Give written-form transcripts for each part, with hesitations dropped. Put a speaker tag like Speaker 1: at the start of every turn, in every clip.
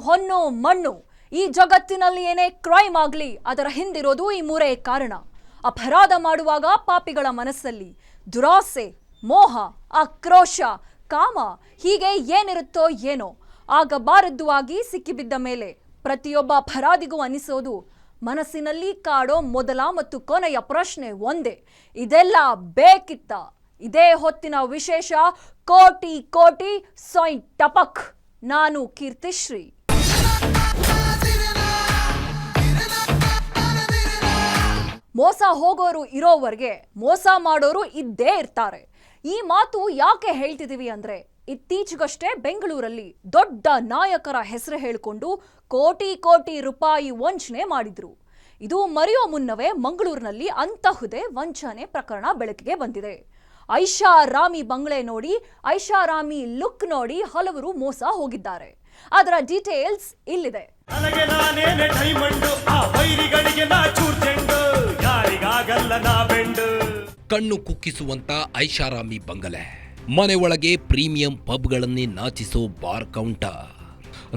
Speaker 1: ಹೊನ್ನು ಮಣ್ಣು ಈ ಜಗತ್ತಿನಲ್ಲಿ ಏನೇ ಕ್ರೈಮ್ ಆಗಲಿ ಅದರ ಹಿಂದಿರೋದು ಈ ಮೂರೇ ಕಾರಣ. ಅಪರಾಧ ಮಾಡುವಾಗ ಪಾಪಿಗಳ ಮನಸ್ಸಲ್ಲಿ ದುರಾಸೆ, ಮೋಹ, ಆಕ್ರೋಶ, ಕಾಮ ಹೀಗೆ ಏನಿರುತ್ತೋ ಏನೋ ಆಗಬಾರದ್ದು ಆಗಿ ಸಿಕ್ಕಿಬಿದ್ದ ಮೇಲೆ ಪ್ರತಿಯೊಬ್ಬ ಅಪರಾಧಿಗೂ ಅನಿಸೋದು ಮನಸ್ಸಿನಲ್ಲಿ ಕಾಡೋ ಮೊದಲ ಮತ್ತು ಕೊನೆಯ ಪ್ರಶ್ನೆ ಒಂದೇ, ಇದೆಲ್ಲ ಬೇಕಿತ್ತ? ಇದೇ ಹೊತ್ತಿನ ವಿಶೇಷ ಕೋಟಿ ಕೋಟಿ ಸೊಯ್ ಟಪಕ್. ನಾನು ಕೀರ್ತಿಶ್ರೀ. ಮೋಸ ಹೋಗೋರು ಇರೋವರೆಗೆ ಮೋಸ ಮಾಡೋರು ಇದ್ದೇ ಇರ್ತಾರೆ. ಈ ಮಾತು ಯಾಕೆ ಹೇಳ್ತಿದೀವಿ ಅಂದ್ರೆ, ಇತ್ತೀಚೆಗಷ್ಟೇ ಬೆಂಗಳೂರಲ್ಲಿ ದೊಡ್ಡ ನಾಯಕರ ಹೆಸರು ಹೇಳಿಕೊಂಡು ಕೋಟಿ ಕೋಟಿ ರೂಪಾಯಿ ವಂಚನೆ ಮಾಡಿದ್ರು. ಇದು ಮರೆಯೋ ಮುನ್ನವೇ ಮಂಗಳೂರಿನಲ್ಲಿ ಅಂತಹುದೇ ವಂಚನೆ ಪ್ರಕರಣ ಬೆಳಕಿಗೆ ಬಂದಿದೆ. ಐಷಾರಾಮಿ ಬಂಗ್ಲೆ ನೋಡಿ, ಐಷಾರಾಮಿ ಲುಕ್ ನೋಡಿ ಹಲವರು ಮೋಸ ಹೋಗಿದ್ದಾರೆ. ಅದರ ಡೀಟೇಲ್ಸ್ ಇಲ್ಲಿದೆ.
Speaker 2: ಕಣ್ಣು ಕುಕ್ಕಿಸುವಂತ ಐಷಾರಾಮಿ ಬಂಗಲೆ, ಮನೆ ಒಳಗೆ ಪ್ರೀಮಿಯಂ ಪಬ್ಗಳನ್ನೇ ನಾಚಿಸೋ ಬಾರ್ ಕೌಂಟರ್,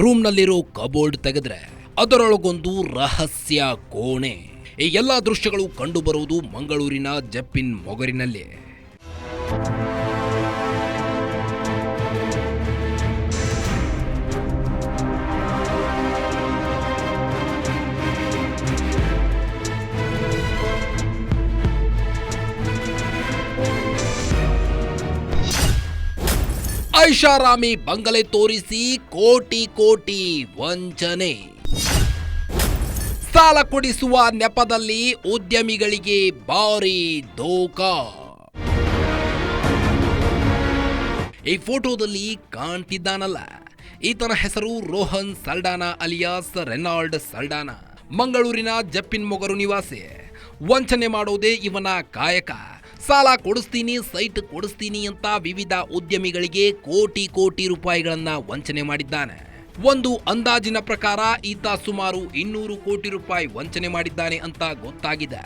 Speaker 2: ರೂಮ್ನಲ್ಲಿರೋ ಕಬೋರ್ಡ್ ತೆಗೆದ್ರೆ ಅದರೊಳಗೊಂದು ರಹಸ್ಯ ಕೋಣೆ. ಈ ಎಲ್ಲಾ ದೃಶ್ಯಗಳು ಕಂಡುಬರುವುದು ಮಂಗಳೂರಿನ ಜಪ್ಪಿನ್ ಮೊಗರಿನಲ್ಲಿ. ಐಷಾರಾಮಿ ಬಂಗಲೆ ತೋರಿಸಿ ಕೋಟಿ ಕೋಟಿ ವಂಚನೆ. ಸಾಲ ಕೊಡಿಸುವ ನೆಪದಲ್ಲಿ ಉದ್ಯಮಿಗಳಿಗೆ ಭಾರಿ ಧೋಕಾ. ಈ ಫೋಟೋದಲ್ಲಿ ಕಾಣ್ತಿದ್ದಾನಲ್ಲ, ಈತನ ಹೆಸರು ರೋಹನ್ ಸಲ್ಡಾನಾ ಅಲಿಯಾಸ್ ರೆನಾಲ್ಡ್ ಸಲ್ಡಾನಾ. ಮಂಗಳೂರಿನ ಜಪ್ಪಿನ್ ಮೊಗರು ನಿವಾಸಿ. ವಂಚನೆ ಮಾಡೋದೇ ಇವನ ಕಾಯಕ. ಸಾಲ ಕೊಡಿಸ್ತೀನಿ, ಸೈಟ್ ಕೊಡಿಸ್ತೀನಿ ಅಂತ ವಿವಿಧ ಉದ್ಯಮಿಗಳಿಗೆ ಕೋಟಿ ಕೋಟಿ ರೂಪಾಯಿಗಳನ್ನ ವಂಚನೆ ಮಾಡಿದ್ದಾನೆ. ಒಂದು ಅಂದಾಜಿನ ಪ್ರಕಾರ ಈತ ಸುಮಾರು 200 ಕೋಟಿ ರೂಪಾಯಿ ವಂಚನೆ ಮಾಡಿದ್ದಾನೆ ಅಂತ ಗೊತ್ತಾಗಿದೆ.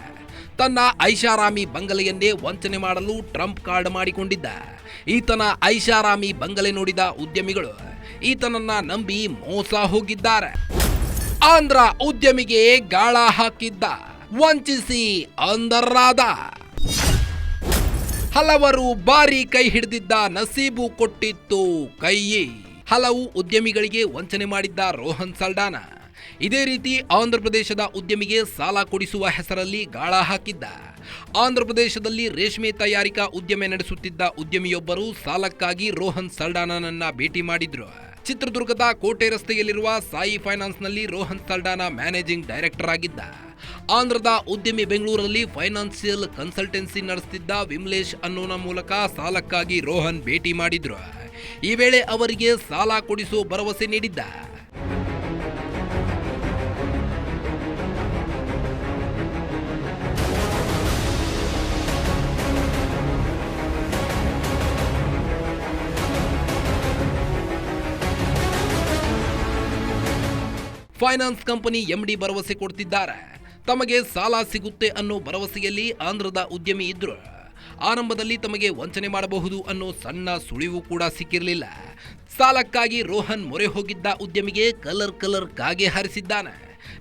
Speaker 2: ತನ್ನ ಐಷಾರಾಮಿ ಬಂಗಲೆಯನ್ನೇ ವಂಚನೆ ಮಾಡಲು ಟ್ರಂಪ್ ಕಾರ್ಡ್ ಮಾಡಿಕೊಂಡಿದ್ದ ಈತನ ಐಷಾರಾಮಿ ಬಂಗಲೆ ನೋಡಿದ ಉದ್ಯಮಿಗಳು ಈತನನ್ನ ನಂಬಿ ಮೋಸ ಹೋಗಿದ್ದಾರೆ. ಆಂಧ್ರ ಉದ್ಯಮಿಗೆ ಗಾಳ ಹಾಕಿದ್ದ, ವಂಚಿಸಿ ಅಂದರಾದ. ಹಲವರು ಬಾರಿ ಕೈ ಹಿಡಿದಿದ್ದ ನಸೀಬು ಕೊಟ್ಟಿತ್ತು ಕೈ. ಹಲವು ಉದ್ಯಮಿಗಳಿಗೆ ವಂಚನೆ ಮಾಡಿದ್ದ ರೋಹನ್ ಸಲ್ಡಾನಾ ಇದೇ ರೀತಿ ಆಂಧ್ರ ಪ್ರದೇಶದ ಉದ್ಯಮಿಗೆ ಸಾಲ ಕೊಡಿಸುವ ಹೆಸರಲ್ಲಿ ಗಾಳ ಹಾಕಿದ್ದ. ಆಂಧ್ರ ಪ್ರದೇಶದಲ್ಲಿ ರೇಷ್ಮೆ ತಯಾರಿಕಾ ಉದ್ಯಮ ನಡೆಸುತ್ತಿದ್ದ ಉದ್ಯಮಿಯೊಬ್ಬರು ಸಾಲಕ್ಕಾಗಿ ರೋಹನ್ ಸಲ್ಡಾನಾನನ್ನ ಭೇಟಿ ಮಾಡಿದ್ರು. ಚಿತ್ರದುರ್ಗದ ಕೋಟೆ ರಸ್ತೆಯಲ್ಲಿರುವ ಸಾಯಿ ಫೈನಾನ್ಸ್ ನಲ್ಲಿ ರೋಹನ್ ಸಲ್ಡಾನಾ ಮ್ಯಾನೇಜಿಂಗ್ ಡೈರೆಕ್ಟರ್ ಆಗಿದ್ದ. ಆಂಧ್ರದ ಉದ್ಯಮಿ ಬೆಂಗಳೂರಲ್ಲಿ ಫೈನಾನ್ಸಿಯಲ್ ಕನ್ಸಲ್ಟೆನ್ಸಿ ನಡೆಸುತ್ತಿದ್ದ ವಿಮಲೇಶ್ ಅನ್ನೋನ ಮೂಲಕ ಸಾಲಕ್ಕಾಗಿ ರೋಹನ್ ಭೇಟಿ ಮಾಡಿದ್ರು. ಈ ವೇಳೆ ಅವರಿಗೆ ಸಾಲ ಕೊಡಿಸೋ ಭರವಸೆ ನೀಡಿದ್ದ. ಫೈನಾನ್ಸ್ ಕಂಪನಿ ಎಂಡಿ ಭರವಸೆ ಕೊಡ್ತಿದ್ದಾರೆ. ತಮಗೆ ಸಾಲ ಸಿಗುತ್ತೆ ಅನ್ನೋ ಭರವಸೆಯಲ್ಲಿ ಆಂಧ್ರದ ಉದ್ಯಮಿ ಇದ್ರು. ಆರಂಭದಲ್ಲಿ ತಮಗೆ ವಂಚನೆ ಮಾಡಬಹುದು ಅನ್ನೋ ಸಣ್ಣ ಸುಳಿವು ಕೂಡ ಸಿಕ್ಕಿರಲಿಲ್ಲ. ಸಾಲಕ್ಕಾಗಿ ರೋಹನ್ ಮೊರೆ ಹೋಗಿದ್ದ ಉದ್ಯಮಿಗೆ ಕಲರ್ ಕಾಗೆ ಹಾರಿಸಿದ್ದಾನೆ.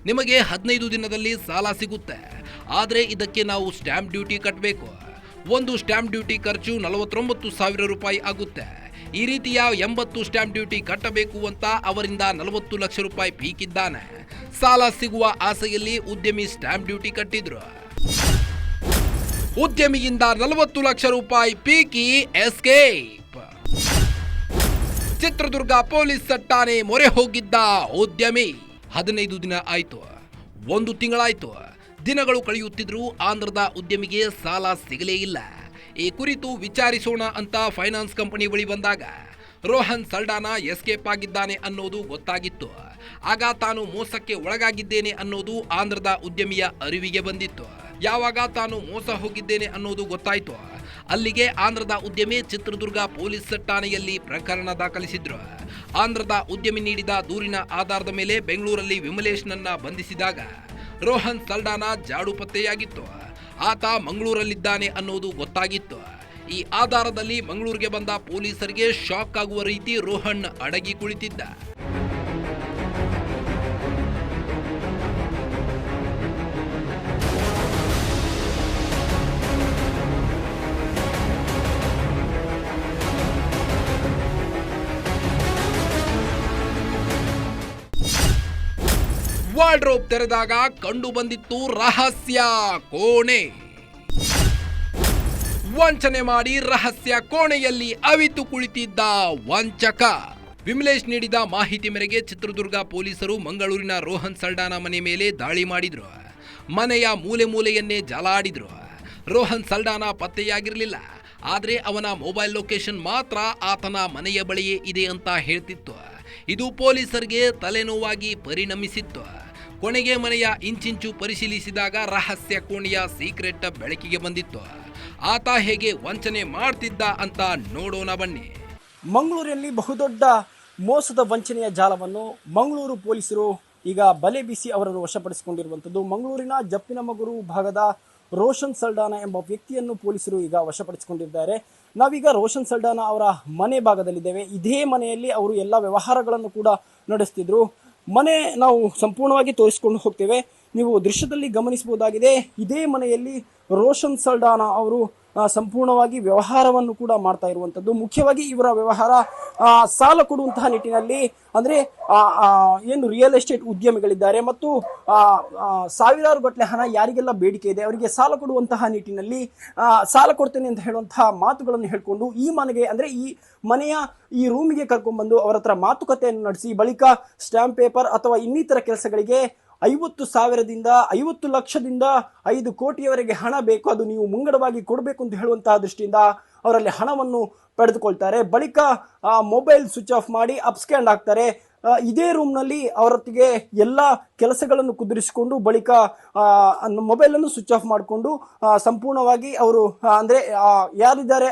Speaker 2: ನಿಮಗೆ 15 ದಿನದಲ್ಲಿ ಸಾಲ ಸಿಗುತ್ತೆ, ಆದರೆ ಇದಕ್ಕೆ ನಾವು ಸ್ಟ್ಯಾಂಪ್ ಡ್ಯೂಟಿ ಕಟ್ಟಬೇಕು. ಒಂದು ಸ್ಟ್ಯಾಂಪ್ ಡ್ಯೂಟಿ ಖರ್ಚು 49,000 ರೂಪಾಯಿ ಆಗುತ್ತೆ. ಈ ರೀತಿಯ 80 ಸ್ಟ್ಯಾಂಪ್ ಡ್ಯೂಟಿ ಕಟ್ಟಬೇಕು ಅಂತ ಅವರಿಂದ 40 ಲಕ್ಷ ರೂಪಾಯಿ ಪೀಕಿದ್ದಾನೆ. ಸಾಲ ಸಿಗುವ ಆಸೆಯಲ್ಲಿ ಉದ್ಯಮಿ ಸ್ಟ್ಯಾಂಪ್ ಡ್ಯೂಟಿ ಕಟ್ಟಿದ್ರು. ಉದ್ಯಮಿಯಿಂದ 40 ಲಕ್ಷ ರೂಪಾಯಿ ಪೀಕಿ ಎಸ್ಕೇಪ್. ಚಿತ್ರದುರ್ಗ ಪೊಲೀಸ್ ಠಾಣೆ ಮೊರೆ ಹೋಗಿದ್ದ ಉದ್ಯಮಿ. 15 ದಿನ ಆಯ್ತು, 1 ತಿಂಗಳಾಯ್ತು. ದಿನಗಳು ಕಳೆಯುತ್ತಿದ್ರೂ ಆಂಧ್ರದ ಉದ್ಯಮಿಗೆ ಸಾಲ ಸಿಗಲೇ ಇಲ್ಲ. ಈ ಕುರಿತು ವಿಚಾರಿಸೋಣ ಅಂತ ಫೈನಾನ್ಸ್ ಕಂಪನಿ ಬಳಿ ಬಂದಾಗ ರೋಹನ್ ಸಲ್ಡಾನಾ ಎಸ್ಕೇಪ್ ಆಗಿದ್ದಾನೆ ಅನ್ನೋದು ಗೊತ್ತಾಗಿತ್ತು. ಆಗ ತಾನು ಮೋಸಕ್ಕೆ ಒಳಗಾಗಿದ್ದೇನೆ ಅನ್ನೋದು ಆಂಧ್ರದ ಉದ್ಯಮಿಯ ಅರಿವಿಗೆ ಬಂದಿತ್ತು. ಯಾವಾಗ ತಾನು ಮೋಸ ಹೋಗಿದ್ದೇನೆ ಅನ್ನೋದು ಗೊತ್ತಾಯ್ತು, ಅಲ್ಲಿಗೆ ಆಂಧ್ರದ ಉದ್ಯಮಿ ಚಿತ್ರದುರ್ಗ ಪೊಲೀಸ್ ಠಾಣೆಯಲ್ಲಿ ಪ್ರಕರಣ ದಾಖಲಿಸಿದ್ರು. ಆಂಧ್ರದ ಉದ್ಯಮಿ ನೀಡಿದ ದೂರಿನ ಆಧಾರದ ಮೇಲೆ ಬೆಂಗಳೂರಲ್ಲಿ ವಿಮಲೇಶ್ನನ್ನ ಬಂಧಿಸಿದಾಗ ರೋಹನ್ ಸಲ್ಡಾನಾ ಜಾಡು ಪತ್ತೆಯಾಗಿತ್ತು. ಆತ ಮಂಗಳೂರಲ್ಲಿದ್ದಾನೆ ಅನ್ನೋದು ಗೊತ್ತಾಗಿತ್ತು. ಈ ಆಧಾರದಲ್ಲಿ ಮಂಗಳೂರಿಗೆ ಬಂದ ಪೊಲೀಸರಿಗೆ ಶಾಕ್ ಆಗುವ ರೀತಿ ರೋಹನ್ ಅಡಗಿ ಕುಳಿತಿದ್ದ. ವಾರ್ಡ್ರೋಬ್ ತೆರೆದಾಗ ಕಂಡು ಬಂದಿತ್ತು ರಹಸ್ಯ ಕೋಣೆ. ವಂಚನೆ ಮಾಡಿ ರಹಸ್ಯ ಕೋಣೆಯಲ್ಲಿ ಅವಿತು ಕುಳಿತಿದ್ದ ವಂಚಕ. ವಿಮಲೇಶ್ ನೀಡಿದ ಮಾಹಿತಿ ಮೇರೆಗೆ ಚಿತ್ರದುರ್ಗ ಪೊಲೀಸರು ಮಂಗಳೂರಿನ ರೋಹನ್ ಸಲ್ಡಾನ ಮನೆ ಮೇಲೆ ದಾಳಿ ಮಾಡಿದ್ರು. ಮನೆಯ ಮೂಲೆ ಮೂಲೆಯನ್ನೇ ಜಾಲಾಡಿದ್ರು. ರೋಹನ್ ಸಲ್ಡಾನ ಪತ್ತೆಯಾಗಿರಲಿಲ್ಲ. ಆದರೆ ಅವನ ಮೊಬೈಲ್ ಲೊಕೇಶನ್ ಮಾತ್ರ ಆತನ ಮನೆಯ ಬಳಿಯೇ ಇದೆ ಅಂತ ಹೇಳ್ತಿತ್ತು. ಇದು ಪೊಲೀಸರಿಗೆ ತಲೆನೋವಾಗಿ ಪರಿಣಮಿಸಿತ್ತು. ಕೊನೆಗೆ ಮನೆಯ ಇಂಚಿಂಚು ಪರಿಶೀಲಿಸಿದಾಗ ರಹಸ್ಯ ಕೋಣೆಯ ಸೀಕ್ರೆಟ್ ಬೆಳಕಿಗೆ ಬಂದಿತ್ತು. ಆತ ಹೇಗೆ ವಂಚನೆ ಮಾಡ್ತಿದ್ದ ಅಂತ ನೋಡೋಣ ಬನ್ನಿ.
Speaker 3: ಮಂಗಳೂರಲ್ಲಿ ಬಹುದೊಡ್ಡ ಮೋಸದ ವಂಚನೆಯ ಜಾಲವನ್ನು ಮಂಗಳೂರು ಪೊಲೀಸರು ಈಗ ಬಲೆ ಬೀಸಿ ಅವರನ್ನು ವಶಪಡಿಸಿಕೊಂಡಿರುವಂಥದ್ದು. ಮಂಗಳೂರಿನ ಜಪ್ಪಿನಮಗೂರು ಭಾಗದ ರೋಷನ್ ಸಲ್ಡಾನ ಎಂಬ ವ್ಯಕ್ತಿಯನ್ನು ಪೊಲೀಸರು ಈಗ ವಶಪಡಿಸಿಕೊಂಡಿದ್ದಾರೆ. ನಾವೀಗ ರೋಷನ್ ಸಲ್ಡಾನ ಅವರ ಮನೆ ಭಾಗದಲ್ಲಿದ್ದೇವೆ. ಇದೇ ಮನೆಯಲ್ಲಿ ಅವರು ಎಲ್ಲ ವ್ಯವಹಾರಗಳನ್ನು ಕೂಡ ನಡೆಸ್ತಿದ್ರು. ಮನೆ ನಾವು ಸಂಪೂರ್ಣವಾಗಿ ತೋರಿಸಿಕೊಂಡು ಹೋಗ್ತೇವೆ. ನೀವು ದೃಶ್ಯದಲ್ಲಿ ಗಮನಿಸಬಹುದಾಗಿದೆ. ಇದೇ ಮನೆಯಲ್ಲಿ ರೋಷನ್ ಸಲ್ಡಾನ ಅವರು ಸಂಪೂರ್ಣವಾಗಿ ವ್ಯವಹಾರವನ್ನು ಕೂಡ ಮಾಡ್ತಾ ಇರುವಂಥದ್ದು. ಮುಖ್ಯವಾಗಿ ಇವರ ವ್ಯವಹಾರ ಸಾಲ ಕೊಡುವಂತಹ ನಿಟ್ಟಿನಲ್ಲಿ, ಅಂದರೆ ಏನು ರಿಯಲ್ ಎಸ್ಟೇಟ್ ಉದ್ಯಮಿಗಳಿದ್ದಾರೆ ಮತ್ತು ಸಾವಿರಾರು ಗಟ್ಟಲೆ ಹಣ ಯಾರಿಗೆಲ್ಲ ಬೇಡಿಕೆ ಇದೆ ಅವರಿಗೆ ಸಾಲ ಕೊಡುವಂತಹ ನಿಟ್ಟಿನಲ್ಲಿ ಸಾಲ ಕೊಡ್ತೇನೆ ಅಂತ ಹೇಳುವಂತಹ ಮಾತುಗಳನ್ನು ಹೇಳಿಕೊಂಡು ಈ ಮನೆಗೆ, ಅಂದರೆ ಈ ಮನೆಯ ಈ ರೂಮಿಗೆ ಕರ್ಕೊಂಡ್ಬಂದು ಅವರ ಹತ್ರ ಮಾತುಕತೆಯನ್ನು ನಡೆಸಿ ಬಳಿಕ ಸ್ಟ್ಯಾಂಪ್ ಪೇಪರ್ ಅಥವಾ ಇನ್ನಿತರ ಕೆಲಸಗಳಿಗೆ 50,000ದಿಂದ 50 ಲಕ್ಷದಿಂದ 5 ಕೋಟಿಯವರೆಗೆ ಹಣ ಬೇಕು, ಅದು ನೀವು ಮುಂಗಡವಾಗಿ ಕೊಡಬೇಕು ಅಂತ ಹೇಳುವಂತಹ ದೃಷ್ಟಿಯಿಂದ ಅವರಲ್ಲಿ ಹಣವನ್ನು ಪಡೆದುಕೊಳ್ತಾರೆ. ಬಳಿಕ ಮೊಬೈಲ್ ಸ್ವಿಚ್ ಆಫ್ ಮಾಡಿ ಅಪ್ಸ್ಕ್ಯಾಂಡ್ ಆಗ್ತಾರೆ. ಇದೇ ರೂಮ್ನಲ್ಲಿ ಅವರೊತ್ತಿಗೆ ಎಲ್ಲ ಕೆಲಸಗಳನ್ನು ಕುದುರಿಸಿಕೊಂಡು ಬಳಿಕ ಮೊಬೈಲನ್ನು ಸ್ವಿಚ್ ಆಫ್ ಮಾಡಿಕೊಂಡು ಸಂಪೂರ್ಣವಾಗಿ ಅವರು, ಅಂದರೆ ಯಾರಿದ್ದಾರೆ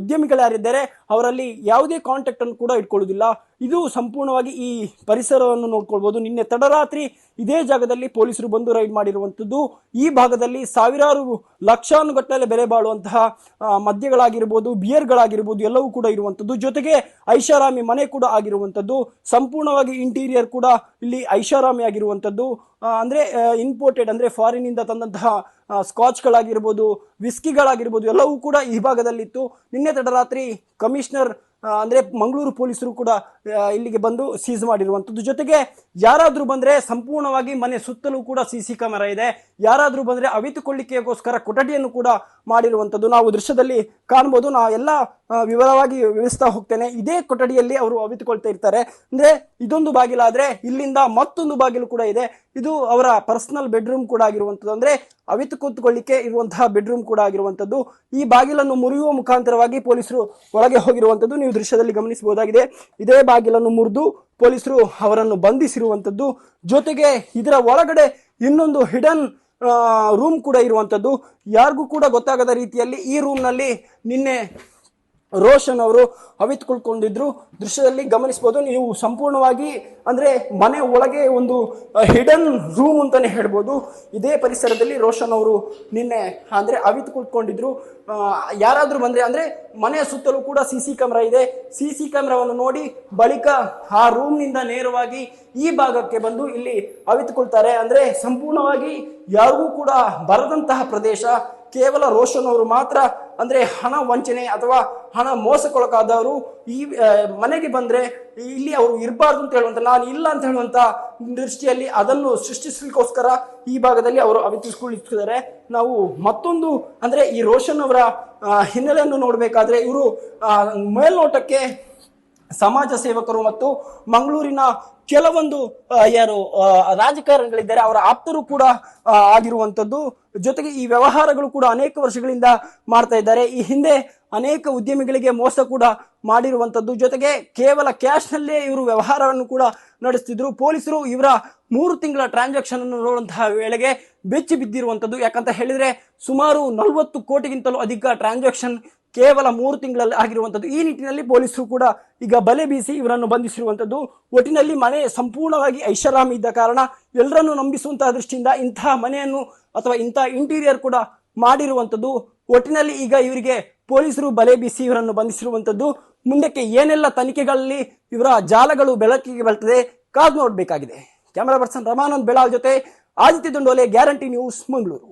Speaker 3: ಉದ್ಯಮಿಗಳು ಯಾರಿದ್ದಾರೆ ಅವರಲ್ಲಿ ಯಾವುದೇ ಕಾಂಟ್ಯಾಕ್ಟ್ ಅನ್ನು ಕೂಡ ಇಟ್ಕೊಳ್ಳೋದಿಲ್ಲ. ಇದು ಸಂಪೂರ್ಣವಾಗಿ ಈ ಪರಿಸರವನ್ನು ನೋಡ್ಕೊಳ್ಬಹುದು. ನಿನ್ನೆ ತಡರಾತ್ರಿ ಇದೇ ಜಾಗದಲ್ಲಿ ಪೊಲೀಸರು ಬಂದು ರೈಡ್ ಮಾಡಿರುವಂಥದ್ದು. ಈ ಭಾಗದಲ್ಲಿ ಸಾವಿರಾರು ಲಕ್ಷಾನುಗಟ್ಟಲೆ ಬೆಲೆ ಬಾಳುವಂತಹ ಮದ್ಯಗಳಾಗಿರ್ಬೋದು, ಬಿಯರ್ಗಳಾಗಿರ್ಬೋದು ಎಲ್ಲವೂ ಕೂಡ ಇರುವಂಥದ್ದು. ಜೊತೆಗೆ ಐಷಾರಾಮಿ ಮನೆ ಕೂಡ ಆಗಿರುವಂಥದ್ದು. ಸಂಪೂರ್ಣವಾಗಿ ಇಂಟೀರಿಯರ್ ಕೂಡ ಇಲ್ಲಿ ಐಷಾರಾಮಿ ಆಗಿರುವಂಥದ್ದು. ಅಂದರೆ ಇಂಪೋರ್ಟೆಡ್, ಅಂದರೆ ಫಾರಿನಿಂದ ತಂದಂತಹ ಸ್ಕಾಚ್ಗಳಾಗಿರ್ಬೋದು, ವಿಸ್ಕಿಗಳಾಗಿರ್ಬೋದು ಎಲ್ಲವೂ ಕೂಡ ಈ ಭಾಗದಲ್ಲಿತ್ತು. ನಿನ್ನೆ ತಡರಾತ್ರಿ ಕಮಿಷನರ್ ಅಂದರೆ ಮಂಗಳೂರು ಪೊಲೀಸರು ಕೂಡ ಇಲ್ಲಿಗೆ ಬಂದು ಸೀಸ್ ಮಾಡಿರುವಂಥದ್ದು. ಜೊತೆಗೆ ಯಾರಾದರೂ ಬಂದರೆ ಸಂಪೂರ್ಣವಾಗಿ ಮನೆ ಸುತ್ತಲೂ ಕೂಡ CC ಕ್ಯಾಮೆರಾ ಇದೆ. ಯಾರಾದರೂ ಬಂದರೆ ಅವಿತುಕೊಳ್ಳಿಕೆಗೋಸ್ಕರ ಕೊಠಡಿಯನ್ನು ಕೂಡ ಮಾಡಿರುವಂಥದ್ದು ನಾವು ದೃಶ್ಯದಲ್ಲಿ ಕಾಣ್ಬೋದು. ನಾ ಎಲ್ಲ ವಿವರವಾಗಿ ವಿವರಿಸ್ತಾ ಹೋಗ್ತೇನೆ. ಇದೇ ಕೊಠಡಿಯಲ್ಲಿ ಅವರು ಅವಿತುಕೊಳ್ತಾ ಇರ್ತಾರೆ. ಅಂದರೆ ಇದೊಂದು ಬಾಗಿಲಾದರೆ ಇಲ್ಲಿಂದ ಮತ್ತೊಂದು ಬಾಗಿಲು ಕೂಡ ಇದೆ. ಇದು ಅವರ ಪರ್ಸನಲ್ ಬೆಡ್ರೂಮ್ ಕೂಡ ಆಗಿರುವಂಥದ್ದು, ಅಂದರೆ ಅವಿತು ಕೂತ್ಕೊಳ್ಳಿಕ್ಕೆ ಇರುವಂತಹ ಬೆಡ್ರೂಮ್ ಕೂಡ ಆಗಿರುವಂಥದ್ದು. ಈ ಬಾಗಿಲನ್ನು ಮುರಿಯುವ ಮುಖಾಂತರವಾಗಿ ಪೊಲೀಸರು ಒಳಗೆ ಹೋಗಿರುವಂಥದ್ದು ನೀವು ದೃಶ್ಯದಲ್ಲಿ ಗಮನಿಸಬಹುದಾಗಿದೆ. ಇದೇ ಬಾಗಿಲನ್ನು ಮುರಿದು ಪೊಲೀಸರು ಅವರನ್ನು ಬಂಧಿಸಿರುವಂಥದ್ದು. ಜೊತೆಗೆ ಇದರ ಒಳಗಡೆ ಇನ್ನೊಂದು ಹಿಡನ್ ರೂಮ್ ಕೂಡ ಇರುವಂಥದ್ದು. ಯಾರಿಗೂ ಕೂಡ ಗೊತ್ತಾಗದ ರೀತಿಯಲ್ಲಿ ಈ ರೂಮ್ನಲ್ಲಿ ನಿನ್ನೆ ರೋಷನ್ ಅವರು ಅವಿತುಕೊಳ್ಕೊಂಡಿದ್ರು. ದೃಶ್ಯದಲ್ಲಿ ಗಮನಿಸಬಹುದು ನೀವು ಸಂಪೂರ್ಣವಾಗಿ, ಅಂದರೆ ಮನೆ ಒಳಗೆ ಒಂದು ಹಿಡನ್ ರೂಮ್ ಅಂತಾನೆ ಹೇಳ್ಬೋದು. ಇದೇ ಪರಿಸರದಲ್ಲಿ ರೋಷನ್ ಅವರು ನಿನ್ನೆ ಅಂದರೆ ಅವಿತುಕೊಳ್ಕೊಂಡಿದ್ರು. ಯಾರಾದರೂ ಬಂದರೆ, ಅಂದರೆ ಮನೆಯ ಸುತ್ತಲೂ ಕೂಡ CC ಕ್ಯಾಮ್ರಾ ಇದೆ. CC ಕ್ಯಾಮ್ರಾವನ್ನು ನೋಡಿ ಬಳಿಕ ಆ ರೂಮ್ನಿಂದ ನೇರವಾಗಿ ಈ ಭಾಗಕ್ಕೆ ಬಂದು ಇಲ್ಲಿ ಅವಿತುಕೊಳ್ತಾರೆ. ಅಂದರೆ ಸಂಪೂರ್ಣವಾಗಿ ಯಾರಿಗೂ ಕೂಡ ಬರದಂತಹ ಪ್ರದೇಶ, ಕೇವಲ ರೋಷನ್ ಅವರು ಮಾತ್ರ, ಅಂದರೆ ಹಣ ವಂಚನೆ ಅಥವಾ ಹಣ ಮೋಸಕ್ಕೊಳಗಾದವರು ಈ ಮನೆಗೆ ಬಂದರೆ ಇಲ್ಲಿ ಅವರು ಇರಬಾರ್ದು ಅಂತ ಹೇಳುವಂಥ, ನಾನು ಇಲ್ಲ ಅಂತ ಹೇಳುವಂಥ ದೃಷ್ಟಿಯಲ್ಲಿ ಅದನ್ನು ಸೃಷ್ಟಿಸಲಿಕ್ಕೋಸ್ಕರ ಈ ಭಾಗದಲ್ಲಿ ಅವರು ಅವಿತುಕೊಳ್ಳುತ್ತಿದ್ದಾರೆ. ನಾವು ಮತ್ತೊಂದು, ಅಂದರೆ ಈ ರೋಷನ್ ಅವರ ಹಿನ್ನೆಲೆಯನ್ನು ನೋಡಬೇಕಾದ್ರೆ ಇವರು ಮೇಲ್ನೋಟಕ್ಕೆ ಸಮಾಜ ಸೇವಕರು ಮತ್ತು ಮಂಗಳೂರಿನ ಕೆಲವೊಂದು ಯಾರು ರಾಜಕಾರಣಿಗಳಿದ್ದಾರೆ ಅವರ ಆಪ್ತರು ಕೂಡ ಆಗಿರುವಂಥದ್ದು. ಜೊತೆಗೆ ಈ ವ್ಯವಹಾರಗಳು ಕೂಡ ಅನೇಕ ವರ್ಷಗಳಿಂದ ಮಾಡ್ತಾ ಇದ್ದಾರೆ. ಈ ಹಿಂದೆ ಅನೇಕ ಉದ್ಯಮಿಗಳಿಗೆ ಮೋಸ ಕೂಡ ಮಾಡಿರುವಂಥದ್ದು. ಜೊತೆಗೆ ಕೇವಲ ಕ್ಯಾಶ್ನಲ್ಲೇ ಇವರು ವ್ಯವಹಾರವನ್ನು ಕೂಡ ನಡೆಸ್ತಿದ್ರು. ಪೊಲೀಸರು ಇವರ 3 ತಿಂಗಳ ಟ್ರಾನ್ಸಾಕ್ಷನ್ ಅನ್ನು ನೋಡುವಂತಹ ವೇಳೆಗೆ ಬೆಚ್ಚಿ ಬಿದ್ದಿರುವಂಥದ್ದು. ಯಾಕಂತ ಹೇಳಿದ್ರೆ ಸುಮಾರು 40 ಕೋಟಿಗಿಂತಲೂ ಅಧಿಕ ಟ್ರಾನ್ಸಾಕ್ಷನ್ ಕೇವಲ 3 ತಿಂಗಳಲ್ಲಿ ಆಗಿರುವಂಥದ್ದು. ಈ ನಿಟ್ಟಿನಲ್ಲಿ ಪೊಲೀಸರು ಕೂಡ ಈಗ ಬಲೆ ಬೀಸಿ ಇವರನ್ನು ಬಂಧಿಸಿರುವಂಥದ್ದು. ಒಟ್ಟಿನಲ್ಲಿ ಮನೆ ಸಂಪೂರ್ಣವಾಗಿ ಐಷಾರಾಮಿ ಇದ್ದ ಕಾರಣ ಎಲ್ಲರನ್ನು ನಂಬಿಸುವಂತಹ ದೃಷ್ಟಿಯಿಂದ ಇಂತಹ ಮನೆಯನ್ನು ಅಥವಾ ಇಂತಹ ಇಂಟೀರಿಯರ್ ಕೂಡ ಮಾಡಿರುವಂಥದ್ದು. ಒಟ್ಟಿನಲ್ಲಿ ಈಗ ಇವರಿಗೆ ಪೊಲೀಸರು ಬಲೆ ಬೀಸಿ ಇವರನ್ನು ಬಂಧಿಸಿರುವಂಥದ್ದು. ಮುಂದಕ್ಕೆ ಏನೆಲ್ಲ ತನಿಖೆಗಳಲ್ಲಿ ಇವರ ಜಾಲಗಳು ಬೆಳಕಿಗೆ ಬರ್ತದೆ ಕಾದು ನೋಡಬೇಕಾಗಿದೆ. ಕ್ಯಾಮರಾ ಪರ್ಸನ್ ರಮಾನಂದ್ ಬೆಳಾಲ್ ಜೊತೆ ಆದಿತ್ಯ ದುಂಡೋಲೆ, ಗ್ಯಾರಂಟಿ ನ್ಯೂಸ್, ಮಂಗಳೂರು.